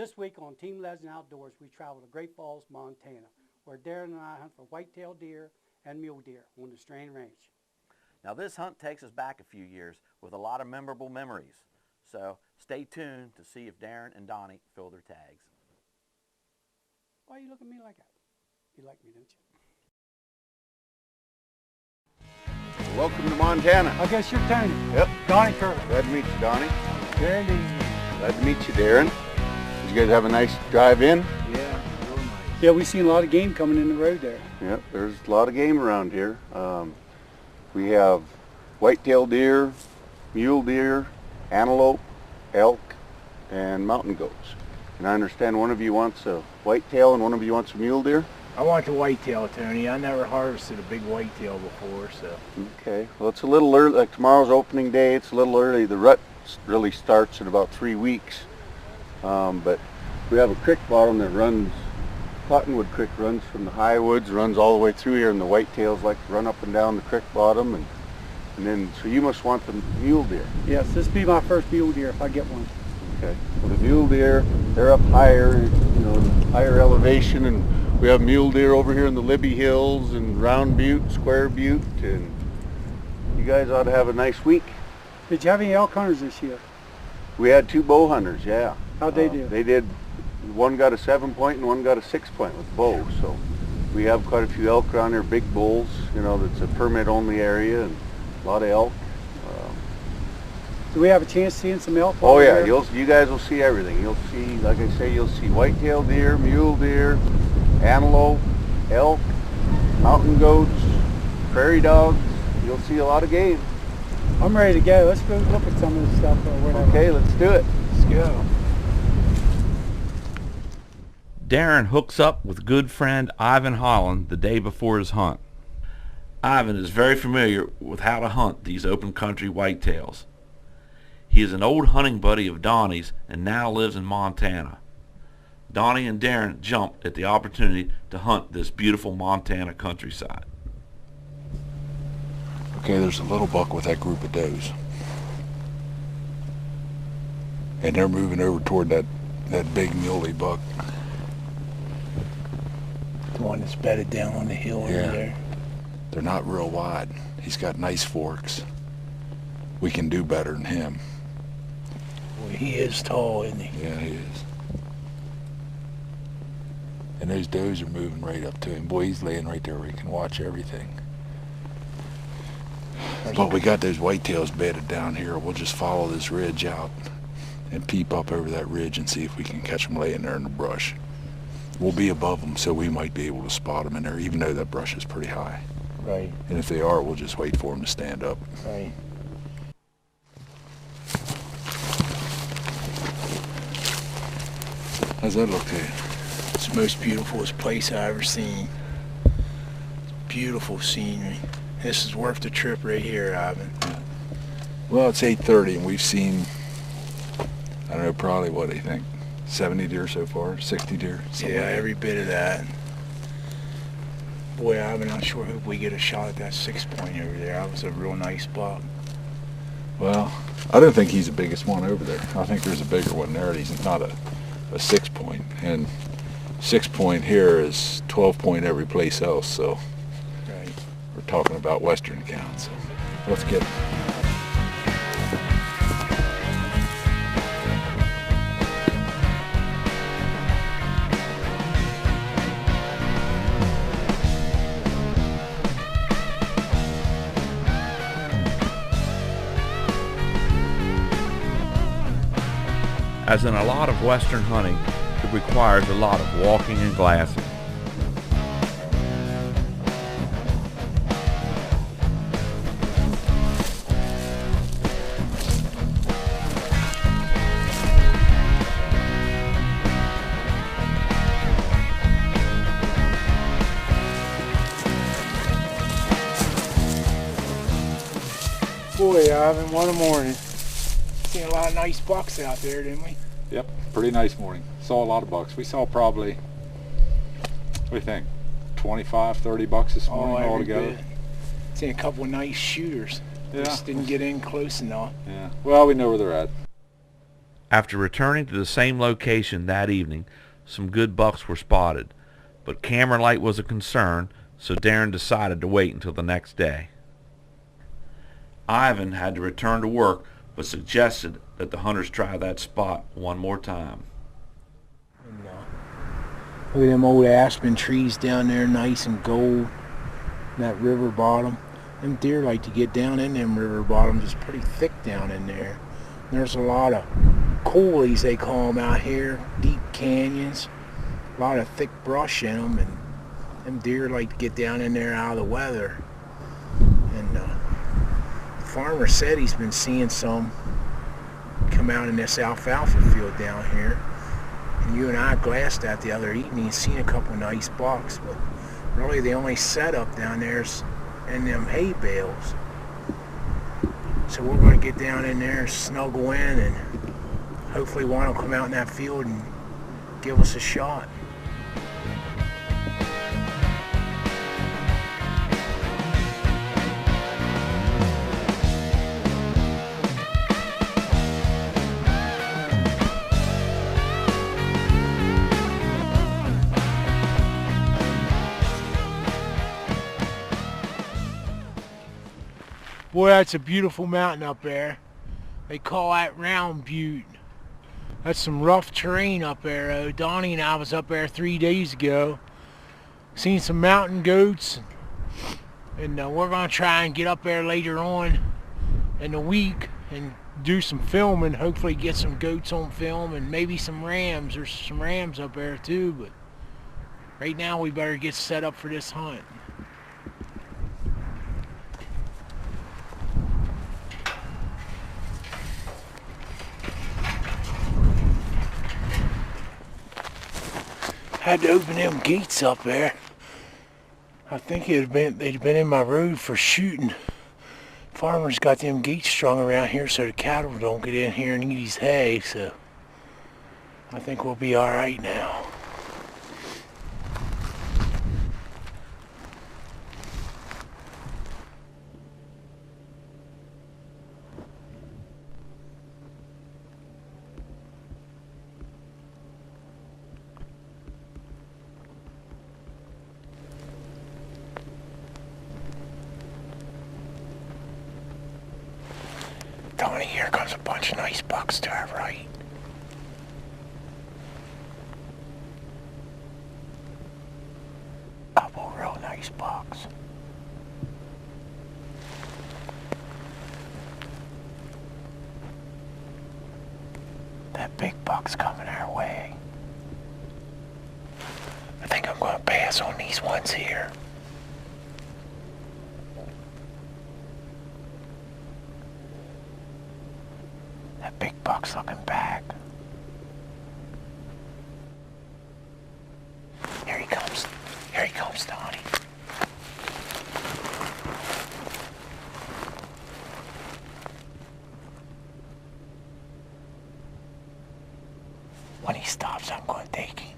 This week on Team Legend Outdoors, we travel to Great Falls, Montana, where Darren and I hunt for white-tailed deer and mule deer on the Strand Ranch. Now this hunt takes us back a few years with a lot of memorable memories. So stay tuned to see if Darren and Donnie fill their tags. Why are you looking at me like that? You like me, don't you? Welcome to Montana. I guess you're Tony. Yep. Donnie Kirby. Glad to meet you, Donnie. Very easy. Glad to meet you, Darren. Did you guys have a nice drive in? Yeah, real nice. Yeah, we've seen a lot of game coming in the road there. Yep, there's a lot of game around here. We have white-tailed deer, mule deer, antelope, elk, and mountain goats. And I understand one of you wants a whitetail and one of you wants a mule deer? I want the whitetail, Tony. I never harvested a big whitetail before, so. Okay, well it's a little early, like tomorrow's opening day, it's a little early. The rut really starts in about 3 weeks. But we have a creek bottom that runs, Cottonwood Creek runs from the high woods, runs all the way through here, and the whitetails like to run up and down the creek bottom, and then, so you must want the mule deer. Yes, this will be my first mule deer if I get one. Okay, well the mule deer, they're up higher, you know, higher elevation, and we have mule deer over here in the Libby Hills and Round Butte, Square Butte, and you guys ought to have a nice week. Did you have any elk hunters this year? We had 2 bow hunters, yeah. How'd they do? They did, one got a 7-point and one got a 6-point with bow, so we have quite a few elk around here, big bulls, you know, that's a permit-only area, and a lot of elk. Do we have a chance seeing some elk? Oh yeah, you guys will see everything. You'll see, like I say, you'll see white-tailed deer, mule deer, antelope, elk, mountain goats, prairie dogs. You'll see a lot of game. I'm ready to go. Let's go look at some of this stuff or whatever. Okay, let's do it. Let's go. Darren hooks up with good friend Ivan Holland the day before his hunt. Ivan is very familiar with how to hunt these open country whitetails. He is an old hunting buddy of Donnie's and now lives in Montana. Donnie and Darren jumped at the opportunity to hunt this beautiful Montana countryside. Okay, there's a little buck with that group of does. And they're moving over toward that big muley buck. The one that's bedded down on the hill over there. They're not real wide. He's got nice forks. We can do better than him. Boy, he is tall, isn't he? Yeah, he is. And those does are moving right up to him. Boy, he's laying right there where he can watch everything. But we got those whitetails bedded down here. We'll just follow this ridge out and peep up over that ridge and see if we can catch them laying there in the brush. We'll be above them, so we might be able to spot them in there, even though that brush is pretty high. Right. And if they are, we'll just wait for them to stand up. Right. How's that look to you? It's the most beautifulest place I've ever seen. Beautiful scenery. This is worth the trip right here, Ivan. Well, it's 8:30 and we've seen, I don't know, probably what do you think? 70 deer so far? 60 deer? Yeah, every bit of that. Boy, Ivan, I sure hope we get a shot at that 6-point over there. That was a real nice buck. Well, I don't think he's the biggest one over there. I think there's a bigger one there. He's not a 6-point. And 6-point here is 12-point every place else, so Right. we're talking about western accounts. So let's get him. As in a lot of western hunting, it requires a lot of walking and glassing. Boy, Ivan, what a morning. Seen a lot of nice bucks out there, didn't we? Yep, pretty nice morning. Saw a lot of bucks. We saw probably, what do you think, 25, 30 bucks this morning altogether? Seen a couple of nice shooters. Yeah. Just didn't get in close enough. Yeah, well, we know where they're at. After returning to the same location that evening, some good bucks were spotted, but camera light was a concern, so Darren decided to wait until the next day. Ivan had to return to work, but suggested that the hunters try that spot one more time. And, look at them old aspen trees down there, nice and gold. That river bottom. Them deer like to get down in them river bottoms. It's pretty thick down in there. There's a lot of coulees, they call them out here, deep canyons. A lot of thick brush in them, and them deer like to get down in there out of the weather. And the farmer said he's been seeing some come out in this alfalfa field down here. And you and I glassed that the other evening and seen a couple nice bucks, but really the only setup down there is in them hay bales. So we're going to get down in there, snuggle in, and hopefully one will come out in that field and give us a shot. Boy, that's a beautiful mountain up there. They call that Round Butte. That's some rough terrain up there. Donnie and I was up there 3 days ago. Seen some mountain goats. And we're going to try and get up there later on in the week and do some filming. Hopefully get some goats on film and maybe some rams. There's some rams up there too. But right now we better get set up for this hunt. Had to open them gates up there. I think they'd been in my road for shooting. Farmers got them gates strung around here so the cattle don't get in here and eat his hay, so I think we'll be alright now. Donnie, here comes a bunch of nice bucks to our right. Couple real nice bucks. That big buck's coming our way. I think I'm going to pass on these ones here. That big buck's looking back. Here he comes. Here he comes, Donnie. When he stops, I'm going to take him.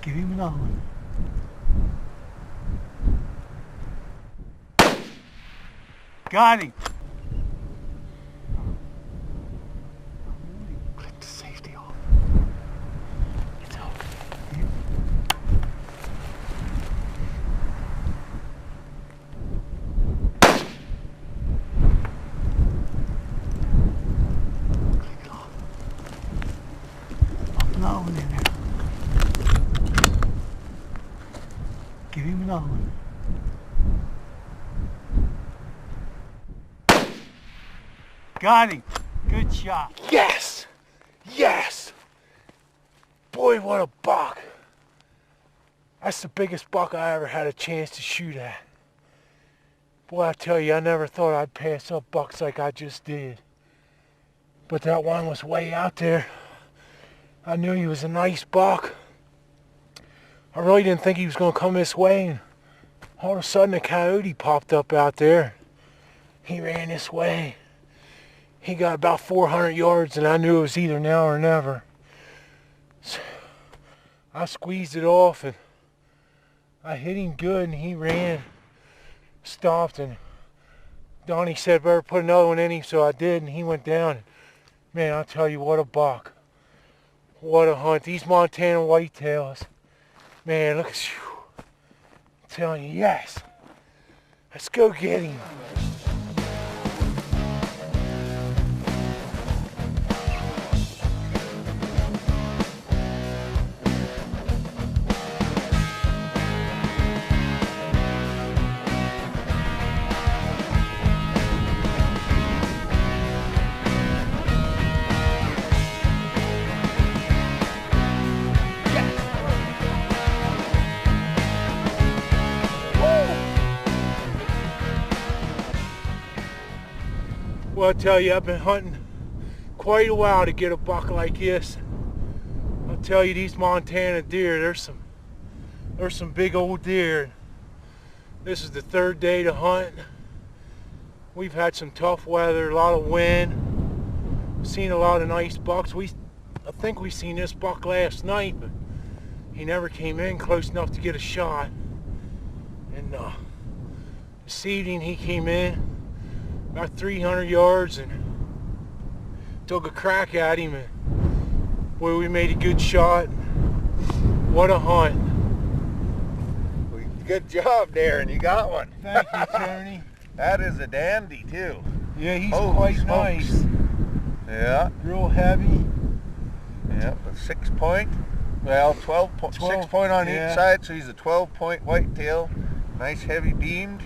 Give him another one. Got him. Click the safety off. It's over. Click it off. Up another one in there. Give him another one. Got him. Good shot. Yes! Yes! Boy, what a buck. That's the biggest buck I ever had a chance to shoot at. Boy, I tell you, I never thought I'd pass up bucks like I just did. But that one was way out there. I knew he was a nice buck. I really didn't think he was going to come this way. And all of a sudden, a coyote popped up out there. He ran this way. He got about 400 yards, and I knew it was either now or never. So I squeezed it off, and I hit him good, and he ran, stopped, and Donnie said, better put another one in him, so I did, and he went down. Man, I'll tell you, what a buck. What a hunt. These Montana whitetails. Man, look at you. I'm telling you, yes. Let's go get him. Well, I tell you, I've been hunting quite a while to get a buck like this. I'll tell you, these Montana deer, there's some big old deer. This is the third day to hunt. We've had some tough weather, a lot of wind. We've seen a lot of nice bucks. I think we seen this buck last night, but he never came in close enough to get a shot. And this evening he came in about 300 yards and took a crack at him, and boy, we made a good shot. What a hunt. Good job, Darren. You got one. Thank you, Tony. That is a dandy, too. Yeah, he's Holy quite smokes. nice. Yeah. Real heavy. Yep, a 6 point. Well, 12 point. 6 point on each side, so he's a 12-point whitetail. Nice heavy beamed.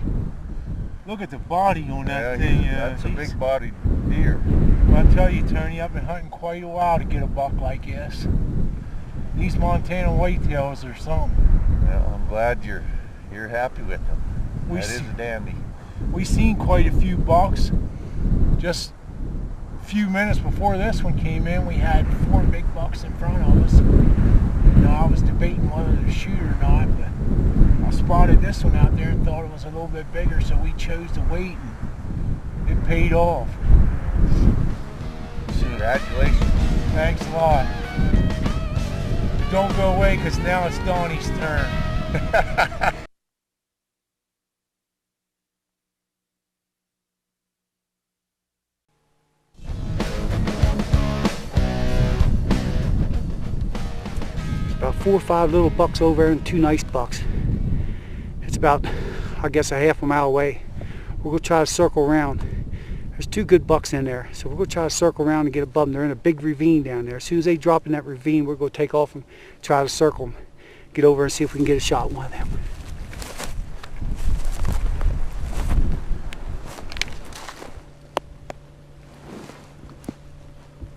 Look at the body on that thing. That's a big bodied deer. Well, I tell you, Tony, I've been hunting quite a while to get a buck like this. These Montana whitetails are something. Well, I'm glad you're happy with them. That is a dandy. We seen quite a few bucks. Just a few minutes before this one came in, we had 4 big bucks in front of us. And I was debating whether to shoot or not, but I spotted this one out there and thought it was a little bit bigger, so we chose to wait, and it paid off. Congratulations. Thanks a lot. Don't go away, because now it's Donnie's turn. About 4 or 5 little bucks over there and 2 nice bucks. It's about, I guess, a half a mile away. We're going to try to circle around. There's 2 good bucks in there, so we're going to try to circle around and get above them. They're in a big ravine down there. As soon as they drop in that ravine, we're going to take off and try to circle them, get over and see if we can get a shot at one of them.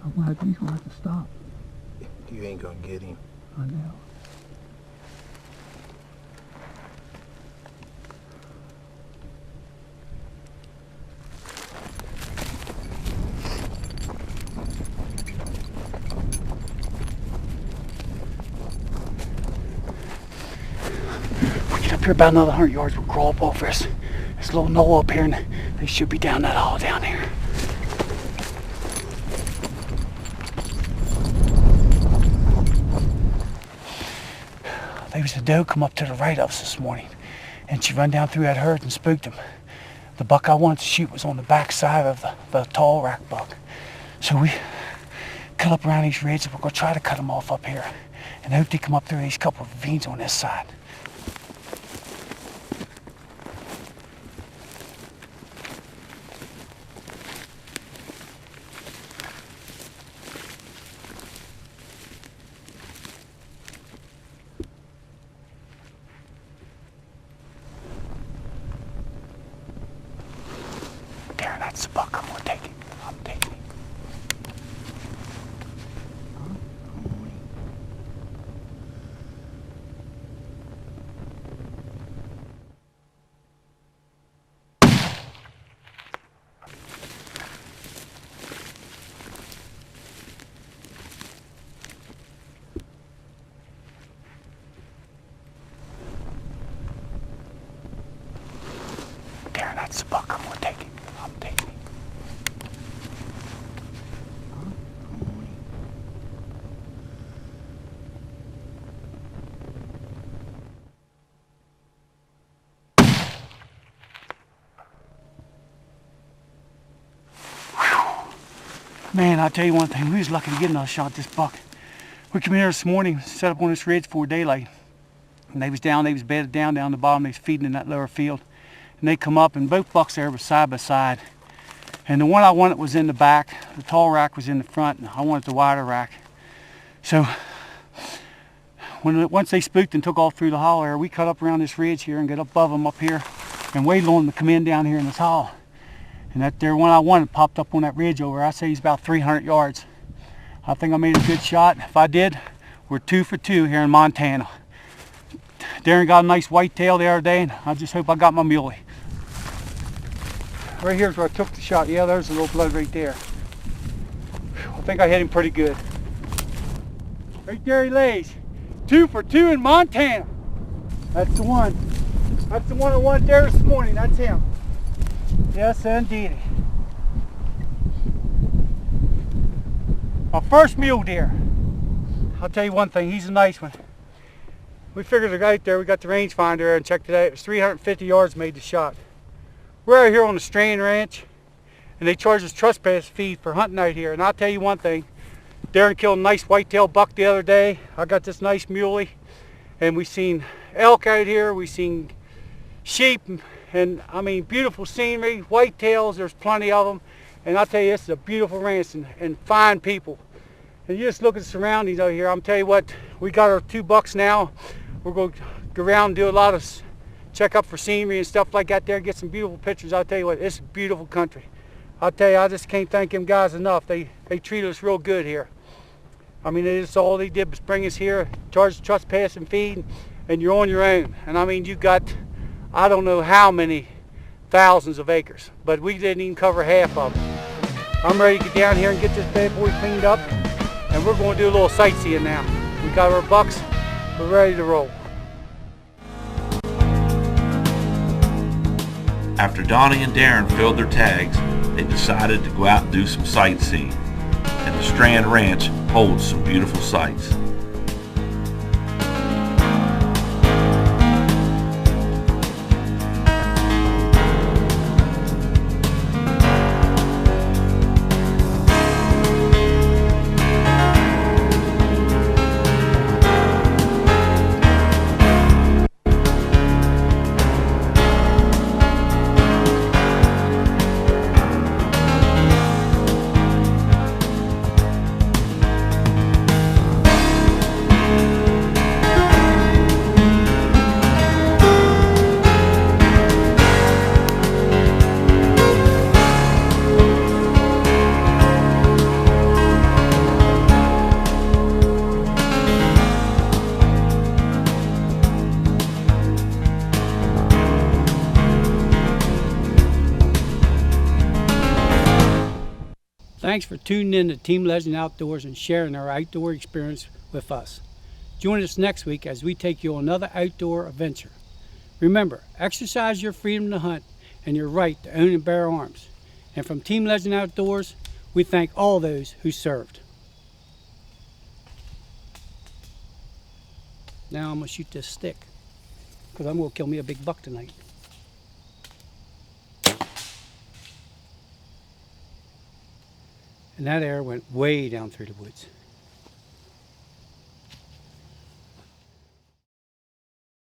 I'm glad he's going to have to stop. You ain't gonna get him. I know. We get up here about another 100 yards, we'll crawl up over this little knoll up here, and they should be down that hall down here. There was a doe come up to the right of us this morning, and she run down through that herd and spooked him. The buck I wanted to shoot was on the back side of the tall rack buck. So we cut up around these ridges, and we're going to try to cut them off up here and hope they come up through these couple of ravines on this side. Darren, that's the buck. I'm gonna take it. I'm taking it. Man, I'll tell you one thing, we was lucky to get another shot at this buck. We came in here this morning, set up on this ridge before daylight. And they was bedded down the bottom, they was feeding in that lower field. And they come up and both bucks there were side by side. And the one I wanted was in the back, the tall rack was in the front, and I wanted the wider rack. So once they spooked and took off through the hollow area, we cut up around this ridge here and got above them up here and waited on them to come in down here in this hollow. And that there one I wanted popped up on that ridge over. I say he's about 300 yards. I think I made a good shot. If I did, we're 2 for 2 here in Montana. Darren got a nice whitetail the other day, and I just hope I got my muley. Right here's where I took the shot. Yeah, there's a little blood right there. I think I hit him pretty good. Right there he lays. 2 for 2 in Montana. That's the one. That's the one I wanted there this morning. That's him. Yes, indeed. My first mule deer. I'll tell you one thing, he's a nice one. We figured the guy out there, we got the rangefinder and checked it out. It was 350 yards made the shot. We're out here on the Strand Ranch, and they charge us trespass fee for hunting out here. And I'll tell you one thing, Darren killed a nice whitetail buck the other day. I got this nice muley, and we seen elk out here, we seen sheep, and I mean beautiful scenery, whitetails, there's plenty of them. And I'll tell you, this is a beautiful ranch and fine people. And you just look at the surroundings out here. I'm telling you what, we got our 2 bucks now. We're going to go around and do a lot of check up for scenery and stuff like that there, get some beautiful pictures. I'll tell you what, it's a beautiful country. I'll tell you, I just can't thank them guys enough. They treat us real good here. I mean, it's all they did was bring us here, charge trespass and feed, and you're on your own. And I mean, you got, I don't know how many thousands of acres, but we didn't even cover half of them. I'm ready to get down here and get this bad boy cleaned up, and we're going to do a little sightseeing now. We got our bucks, we're ready to roll. After Donnie and Darren filled their tags, they decided to go out and do some sightseeing. And the Strand Ranch holds some beautiful sights. Thanks for tuning in to Team Legend Outdoors and sharing our outdoor experience with us. Join us next week as we take you on another outdoor adventure. Remember, exercise your freedom to hunt and your right to own and bear arms. And from Team Legend Outdoors, we thank all those who served. Now I'm going to shoot this stick because I'm going to kill me a big buck tonight. And that arrow went way down through the woods.